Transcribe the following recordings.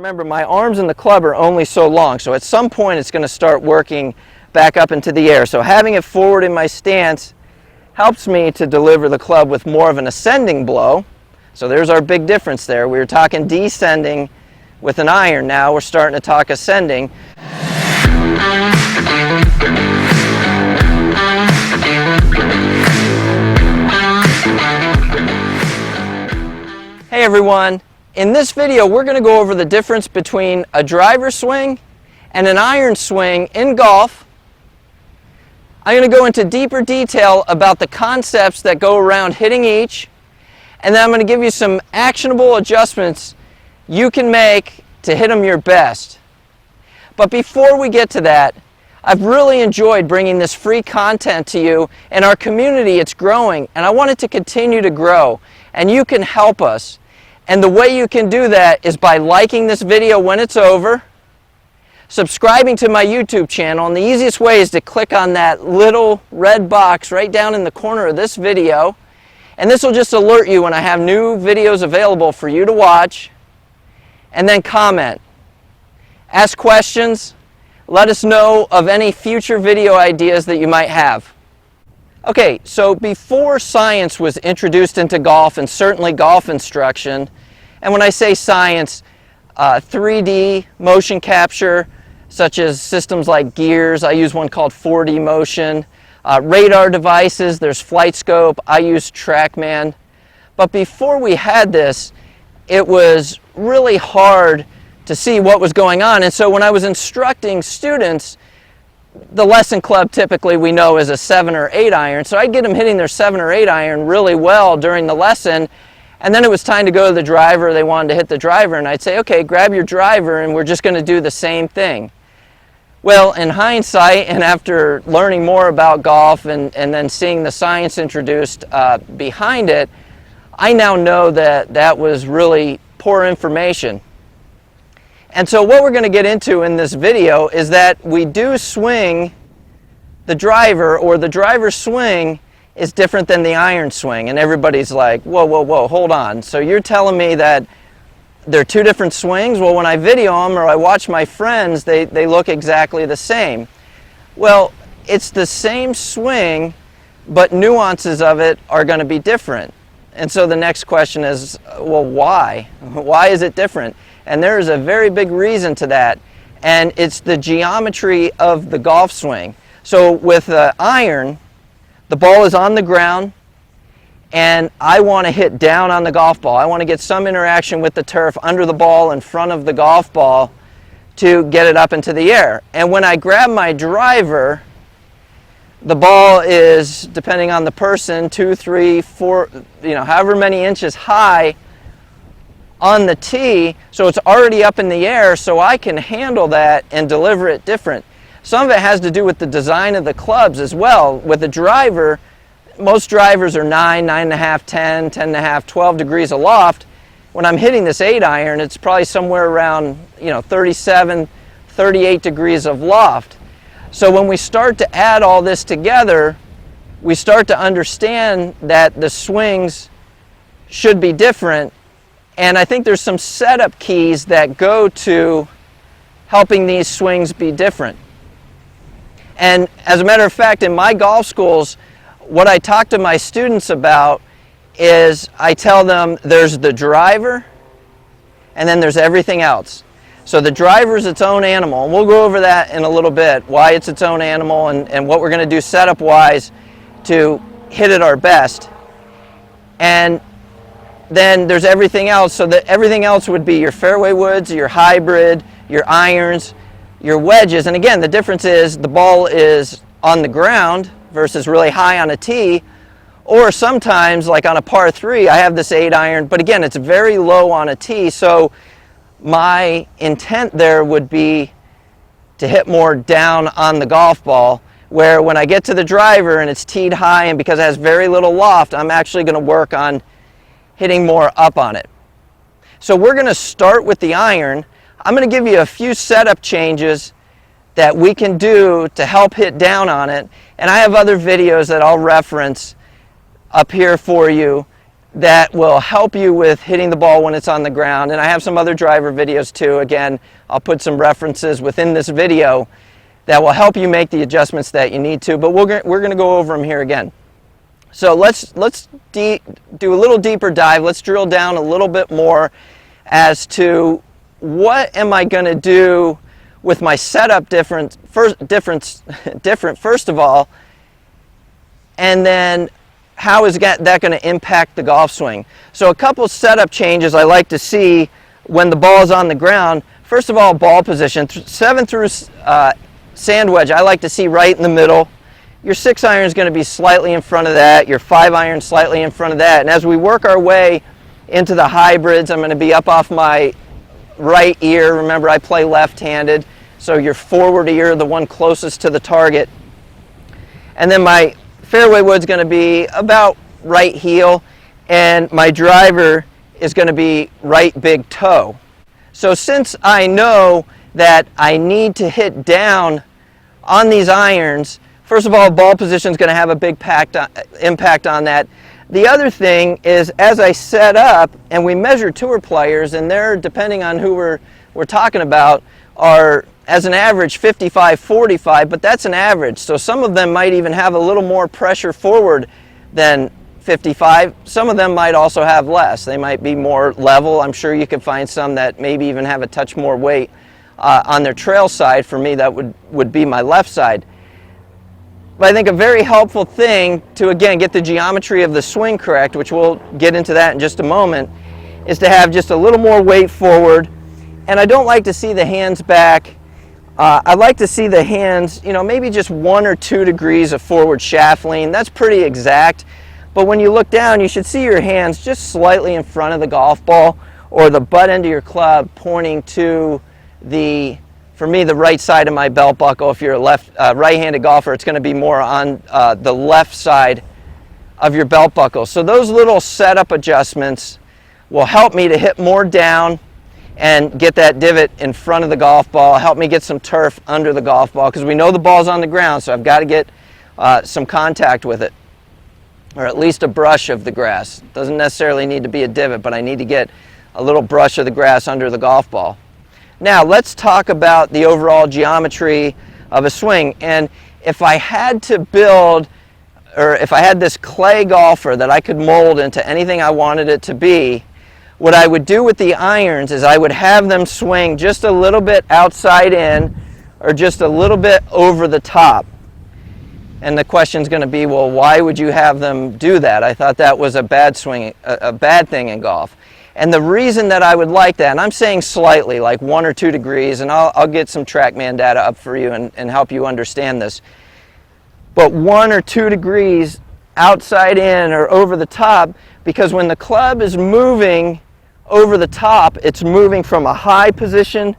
Remember, my arms in the club are only so long, so at some point it's going to start working back up into the air. So having it forward in my stance helps me to deliver the club with more of an ascending blow. So there's our big difference there. We were talking descending with an iron, now we're starting to talk ascending. Hey everyone, in this video we're going to go over the difference between a driver swing and an iron swing in golf. I'm going to go into deeper detail about the concepts that go around hitting each, and then I'm going to give you some actionable adjustments you can make to hit them your best. But before we get to that, I've really enjoyed bringing this free content to you, and our community, it's growing, and I want it to continue to grow, and you can help us. And the way you can do that is by liking this video when it's over, subscribing to my YouTube channel, and the easiest way is to click on that little red box right down in the corner of this video, and this will just alert you when I have new videos available for you to watch. And then comment, ask questions, let us know of any future video ideas that you might have. Okay, so before science was introduced into golf, and certainly golf instruction, and when I say science, 3D motion capture, such as systems like gears, I use one called 4D motion, radar devices, there's flight scope, I use TrackMan. But before we had this, it was really hard to see what was going on, and so when I was instructing students, the lesson club typically we know is a 7 or 8 iron, so I'd get them hitting their 7 or 8 iron really well during the lesson, and then it was time to go to the driver, they wanted to hit the driver, and I'd say, okay, grab your driver and we're just going to do the same thing. Well, in hindsight, and after learning more about golf and then seeing the science introduced behind it, I now know that that was really poor information. And so what we're going to get into in this video is that we do swing the driver, or the driver swing is different than the iron swing. And everybody's like, whoa, whoa, whoa, hold on. So you're telling me that they're two different swings? Well, when I video them or I watch my friends, they look exactly the same. Well, it's the same swing, but nuances of it are going to be different. And so the next question is, well, why? Why is it different? And there is a very big reason to that, and it's the geometry of the golf swing. So with the iron, the ball is on the ground, and I want to hit down on the golf ball. I want to get some interaction with the turf under the ball in front of the golf ball to get it up into the air. And when I grab my driver, the ball is, depending on the person, 2, 3, 4, however many inches high on the tee, so it's already up in the air, so I can handle that and deliver it different. Some of it has to do with the design of the clubs as well. With a driver, most drivers are 9, 9.5, 10, 10.5, 12 degrees aloft. When I'm hitting this 8 iron, it's probably somewhere around 37, 38 degrees of loft. So when we start to add all this together, we start to understand that the swings should be different. And I think there's some setup keys that go to helping these swings be different. And as a matter of fact, in my golf schools, what I talk to my students about is I tell them there's the driver and then there's everything else. So the driver is its own animal, and we'll go over that in a little bit, why it's its own animal and what we're going to do setup-wise to hit it our best. And then there's everything else, so that everything else would be your fairway woods, your hybrid, your irons, your wedges. And again, the difference is the ball is on the ground versus really high on a tee, or sometimes, like on a par 3, I have this 8 iron, but again, it's very low on a tee, so my intent there would be to hit more down on the golf ball, where when I get to the driver and it's teed high, and because it has very little loft, I'm actually going to work on hitting more up on it. So we're going to start with the iron. I'm going to give you a few setup changes that we can do to help hit down on it, and I have other videos that I'll reference up here for you that will help you with hitting the ball when it's on the ground. And I have some other driver videos too. Again, I'll put some references within this video that will help you make the adjustments that you need to, but we're going to go over them here again. So let's do a little deeper dive. Let's drill down a little bit more as to what am I going to do with my setup different first of all, and then how is that going to impact the golf swing. So a couple setup changes I like to see when the ball is on the ground. First of all, ball position. 7 through sand wedge, I like to see right in the middle. Your 6 iron is going to be slightly in front of that. Your 5 iron slightly in front of that. And as we work our way into the hybrids, I'm going to be up off my right ear. Remember, I play left-handed, so your forward ear, the one closest to the target. And then my fairway wood's going to be about right heel, and my driver is going to be right big toe. So since I know that I need to hit down on these irons, first of all, ball position is going to have a big impact on that. The other thing is, as I set up, and we measure tour players, and they're, depending on who we're talking about, are as an average 55-45, but that's an average. So some of them might even have a little more pressure forward than 55. Some of them might also have less. They might be more level. I'm sure you can find some that maybe even have a touch more weight on their trail side. For me, that would be my left side. But I think a very helpful thing to, again, get the geometry of the swing correct, which we'll get into that in just a moment, is to have just a little more weight forward. And I don't like to see the hands back. I like to see the hands, maybe just 1 or 2 degrees of forward shaft lean. That's pretty exact. But when you look down, you should see your hands just slightly in front of the golf ball, or the butt end of your club pointing to for me, the right side of my belt buckle. If you're a right-handed golfer, it's going to be more on the left side of your belt buckle. So those little setup adjustments will help me to hit more down and get that divot in front of the golf ball, help me get some turf under the golf ball, because we know the ball's on the ground, so I've got to get some contact with it, or at least a brush of the grass. Doesn't necessarily need to be a divot, but I need to get a little brush of the grass under the golf ball. Now let's talk about the overall geometry of a swing. And if I had to build, or if I had this clay golfer that I could mold into anything I wanted it to be, what I would do with the irons is I would have them swing just a little bit outside in, or just a little bit over the top. And the question's going to be, well, why would you have them do that? I thought that was a bad swing, a bad thing in golf. And the reason that I would like that, and I'm saying slightly, like 1 or 2 degrees, and I'll get some TrackMan data up for you and help you understand this. But 1 or 2 degrees outside in or over the top, because when the club is moving over the top, it's moving from a high position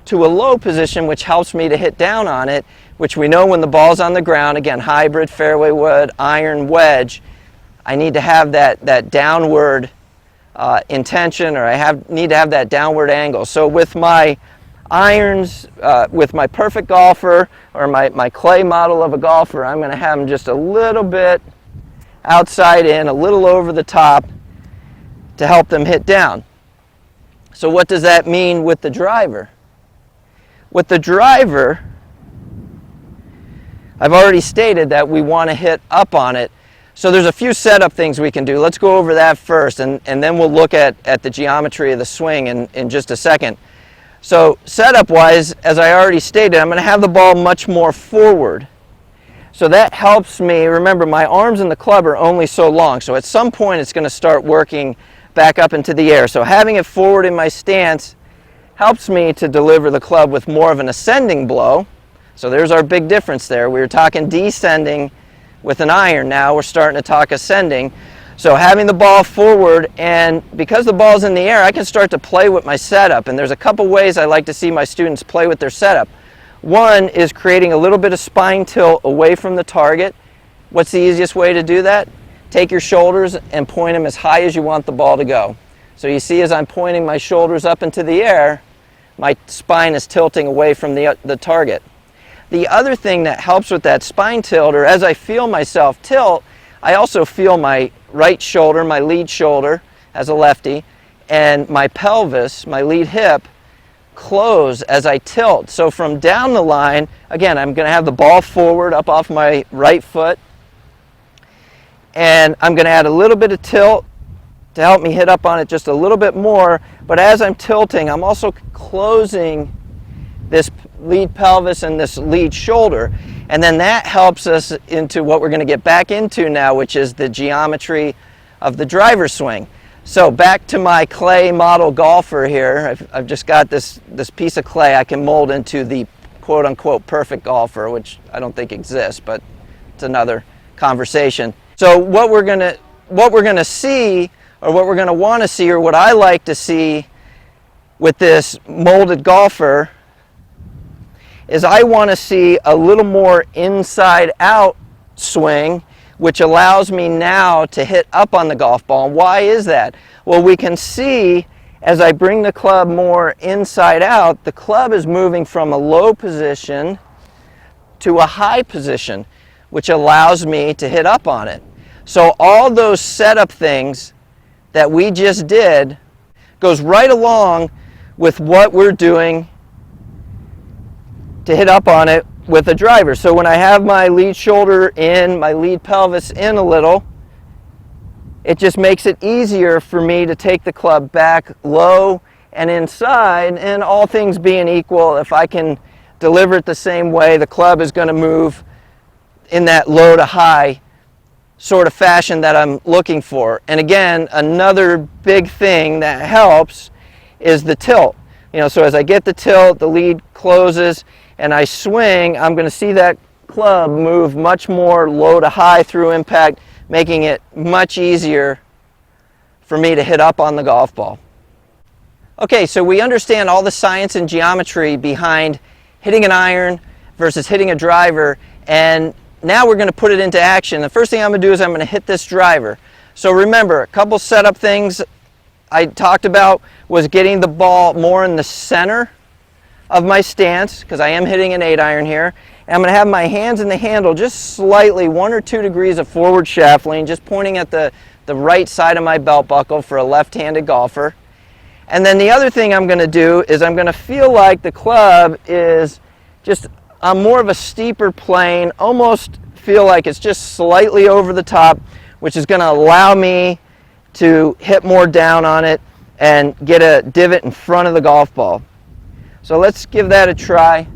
to a low position, which helps me to hit down on it, which we know when the ball's on the ground, again, hybrid, fairway wood, iron, wedge, I need to have that downward intention, or need to have that downward angle. So with my irons, with my perfect golfer, or my clay model of a golfer, I'm going to have them just a little bit outside in, a little over the top to help them hit down. So what does that mean with the driver? With the driver, I've already stated that we want to hit up on it. So there's a few setup things we can do. Let's go over that first, and then we'll look at the geometry of the swing in just a second. So setup-wise, as I already stated, I'm going to have the ball much more forward. So that helps me. Remember, my arms in the club are only so long, so at some point it's going to start working back up into the air. So having it forward in my stance helps me to deliver the club with more of an ascending blow. So there's our big difference there. We were talking descending with an iron. Now we're starting to talk ascending. So having the ball forward, and because the ball's in the air, I can start to play with my setup. And there's a couple ways I like to see my students play with their setup. One is creating a little bit of spine tilt away from the target. What's the easiest way to do that? Take your shoulders and point them as high as you want the ball to go. So you see, as I'm pointing my shoulders up into the air, my spine is tilting away from the target. The other thing that helps with that spine tilt, or as I feel myself tilt, I also feel my right shoulder, my lead shoulder as a lefty, and my pelvis, my lead hip, close as I tilt. So from down the line, again, I'm going to have the ball forward up off my right foot, and I'm going to add a little bit of tilt to help me hit up on it just a little bit more. But as I'm tilting, I'm also closing this lead pelvis and this lead shoulder, and then that helps us into what we're going to get back into now, which is the geometry of the driver swing. So back to my clay model golfer here. I've just got this piece of clay I can mold into the quote-unquote perfect golfer, which I don't think exists, but it's another conversation. So what we're going to see, or what we're going to want to see, or what I like to see with this molded golfer, is I want to see a little more inside out swing, which allows me now to hit up on the golf ball. And why is that? Well, we can see as I bring the club more inside out, the club is moving from a low position to a high position, which allows me to hit up on it. So all those setup things that we just did goes right along with what we're doing to hit up on it with a driver. So when I have my lead shoulder in, my lead pelvis in a little, it just makes it easier for me to take the club back low and inside, and all things being equal, if I can deliver it the same way, the club is going to move in that low to high sort of fashion that I'm looking for. And again, another big thing that helps is the tilt. So as I get the tilt, the lead closes, and I swing, I'm going to see that club move much more low to high through impact, making it much easier for me to hit up on the golf ball. Okay, so we understand all the science and geometry behind hitting an iron versus hitting a driver, and now we're going to put it into action. The first thing I'm going to do is I'm going to hit this driver. So remember, a couple setup things I talked about was getting the ball more in the center of my stance, because I am hitting an 8-iron here, and I'm going to have my hands in the handle just slightly 1 or 2 degrees of forward shaft lean, just pointing at the right side of my belt buckle for a left-handed golfer. And then the other thing I'm going to do is I'm going to feel like the club is just on more of a steeper plane, almost feel like it's just slightly over the top, which is going to allow me to hit more down on it and get a divot in front of the golf ball. So let's give that a try.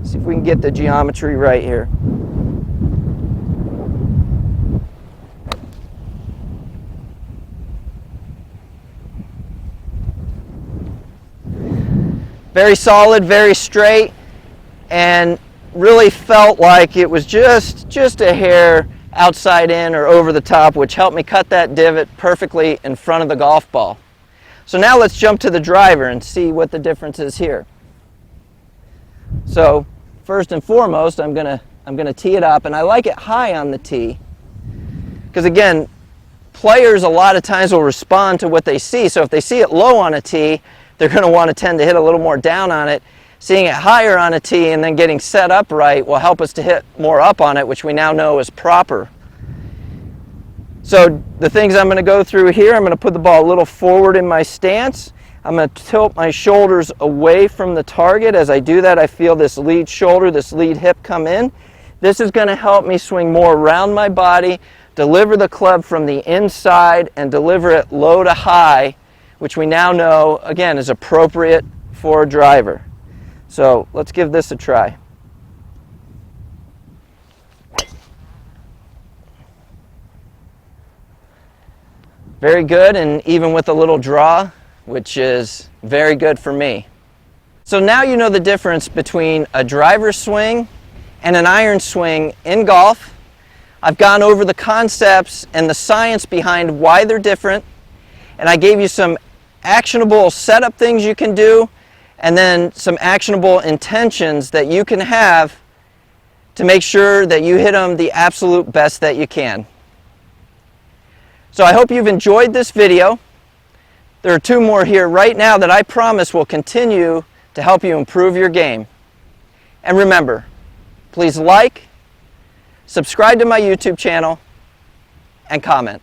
See if we can get the geometry right here. Very solid, very straight, and really felt like it was just a hair outside in or over the top, which helped me cut that divot perfectly in front of the golf ball. So now let's jump to the driver and see what the difference is here. So first and foremost, I'm gonna tee it up, and I like it high on the tee, because again, players a lot of times will respond to what they see. So if they see it low on a tee, they're going to want to tend to hit a little more down on it. Seeing it higher on a tee and then getting set up right will help us to hit more up on it, which we now know is proper. So the things I'm going to go through here, I'm going to put the ball a little forward in my stance. I'm going to tilt my shoulders away from the target. As I do that, I feel this lead shoulder, this lead hip come in. This is going to help me swing more around my body, deliver the club from the inside, and deliver it low to high, which we now know, again, is appropriate for a driver. So let's give this a try. Very good, and even with a little draw, which is very good for me. So now you know the difference between a driver swing and an iron swing in golf. I've gone over the concepts and the science behind why they're different, and I gave you some actionable setup things you can do, and then some actionable intentions that you can have to make sure that you hit them the absolute best that you can. So I hope you've enjoyed this video. There are 2 more here right now that I promise will continue to help you improve your game. And remember, please like, subscribe to my YouTube channel, and comment.